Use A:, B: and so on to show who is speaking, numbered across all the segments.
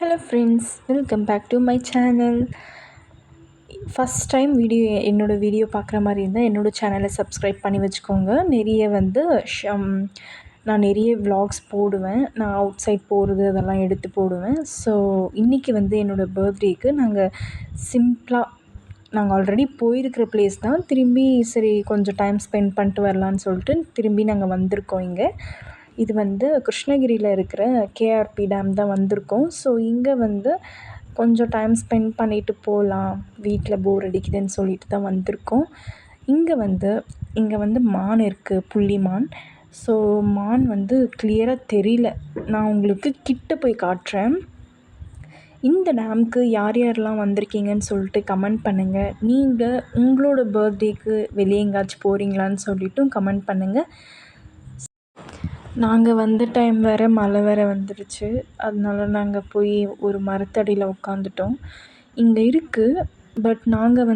A: Hello friends, welcome back to my channel. First time என்னோடய video பார்க்குற மாதிரி இருந்தால் என்னோடய சேனலை சப்ஸ்கிரைப் பண்ணி வச்சுக்கோங்க. நான் நிறைய விலாக்ஸ் போடுவேன். நான் அவுட் சைட் போகிறது அதெல்லாம் எடுத்து போடுவேன். ஸோ இன்றைக்கி என்னோடய பர்த்டேக்கு நாங்கள் ஆல்ரெடி போயிருக்கிற ப்ளேஸ் தான். திரும்பி சரி கொஞ்சம் டைம் ஸ்பெண்ட் பண்ணிட்டு வரலான்னு சொல்லிட்டு திரும்பி நாங்கள் வந்திருக்கோம் இங்கே. இது கிருஷ்ணகிரியில் இருக்கிற கேஆர்பி டேம் தான் வந்திருக்கோம். ஸோ இங்கே கொஞ்சம் டைம் ஸ்பெண்ட் பண்ணிவிட்டு போகலாம், வீட்டில் போர் அடிக்குதுன்னு சொல்லிட்டு தான் வந்திருக்கோம். இங்கே மான் இருக்குது, புள்ளி மான். ஸோ மான் கிளியராக தெரியல. நான் உங்களுக்கு கிட்ட போய் காட்டுறேன். இந்த டேமுக்கு யார் யாரெல்லாம் வந்திருக்கீங்கன்னு சொல்லிட்டு கமெண்ட் பண்ணுங்கள். நீங்கள் உங்களோட பர்த்டேக்கு வெளியே எங்கேயாச்சும் போகிறீங்களான்னு சொல்லிட்டும் கமெண்ட் பண்ணுங்கள். நாங்கள் வந்த டைம் வேறு மழை வேறு வந்துடுச்சு. அதனால நாங்கள் போய் ஒரு மரத்தடியில் உட்காந்துட்டோம். இங்கே இருக்குது, பட் நாங்கள்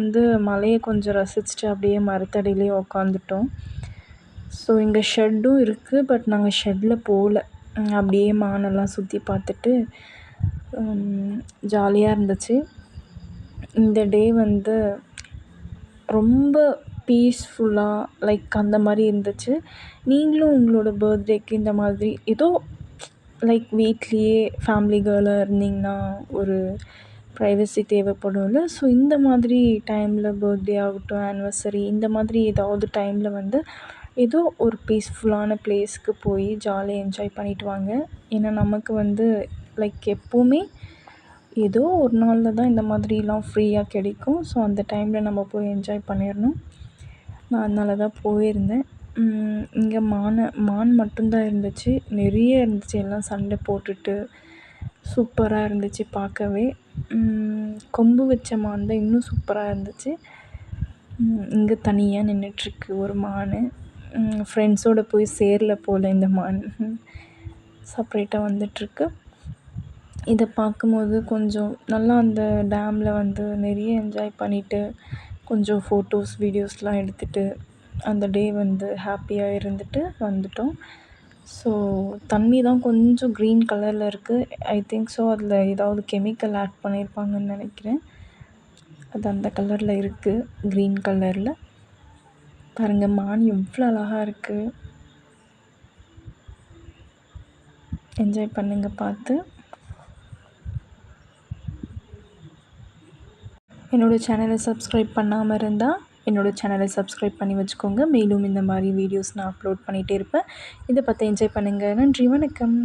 A: மழையை கொஞ்சம் ரசிச்சுட்டு அப்படியே மரத்தடியிலே உட்காந்துட்டோம். ஸோ இங்கே ஷெட்டும் இருக்குது, பட் நாங்கள் ஷெட்டில் போகல. அப்படியே மானெல்லாம் சுற்றி பார்த்துட்டு ஜாலியாக இருந்துச்சு. இந்த டே ரொம்ப பீஸ்ஃபுல்லாக அந்த மாதிரி இருந்துச்சு. நீங்களும் உங்களோட பர்த்டேக்கு இந்த மாதிரி ஏதோ வீட்லேயே ஃபேமிலி கேர்ளாக இருந்தீங்கன்னா ஒரு ப்ரைவசி தேவைப்படும்ல. ஸோ இந்த மாதிரி டைமில் பர்த்டே ஆகட்டும், ஆனிவர்சரி, இந்த மாதிரி ஏதாவது டைமில் ஏதோ ஒரு பீஸ்ஃபுல்லான ப்ளேஸ்க்கு போய் ஜாலியாக என்ஜாய் பண்ணிவிட்டு வாங்க. ஏன்னா நமக்கு எப்போவுமே ஏதோ ஒரு நாளில் தான் இந்த மாதிரிலாம் ஃப்ரீயாக கிடைக்கும். ஸோ அந்த டைமில் நம்ம போய் என்ஜாய் பண்ணிடணும். நான் அதனால தான் போயிருந்தேன். இங்கே மான் மட்டும்தான் இருந்துச்சு. நிறைய இருந்துச்சு. எல்லாம் சண்டை போட்டுட்டு சூப்பராக இருந்துச்சு பார்க்கவே. கொம்பு வச்ச மான் தான் இன்னும் சூப்பராக இருந்துச்சு. இங்கே தனியாக நின்றுட்டுருக்கு ஒரு மான். ஃப்ரெண்ட்ஸோடு போய் சேரல போல் இந்த மான், செப்ரேட்டாக வந்துட்டுருக்கு. இதை பார்க்கும்போது கொஞ்சம் நல்லா அந்த டேமில் நிறைய என்ஜாய் பண்ணிவிட்டு கொஞ்சம் ஃபோட்டோஸ் வீடியோஸ்லாம் எடுத்துகிட்டு அந்த டே ஹாப்பியாக இருந்துட்டு வந்துட்டோம். ஸோ தண்ணி தான் கொஞ்சம் க்ரீன் கலரில் இருக்குது. ஐ திங்க் ஸோ அதில் ஏதாவது கெமிக்கல் ஆட் பண்ணியிருப்பாங்கன்னு நினைக்கிறேன். அது அந்த கலரில் இருக்குது, க்ரீன் கலரில். பாருங்கள், மான் எவ்வளோ அழகாக இருக்குது. என்ஜாய் பண்ணுங்கள் பார்த்து. என்னோடய சேனலை சப்ஸ்கிரைப் பண்ணாமல் இருந்தால் என்னோடய சேனலை சப்ஸ்கிரைப் பண்ணி வச்சுக்கோங்க. மேலும் இந்த மாதிரி வீடியோஸ் நான் அப்லோட் பண்ணிகிட்டே இருப்பேன். இதை பார்த்து என்ஜாய் பண்ணுங்கள். நன்றி, வணக்கம்.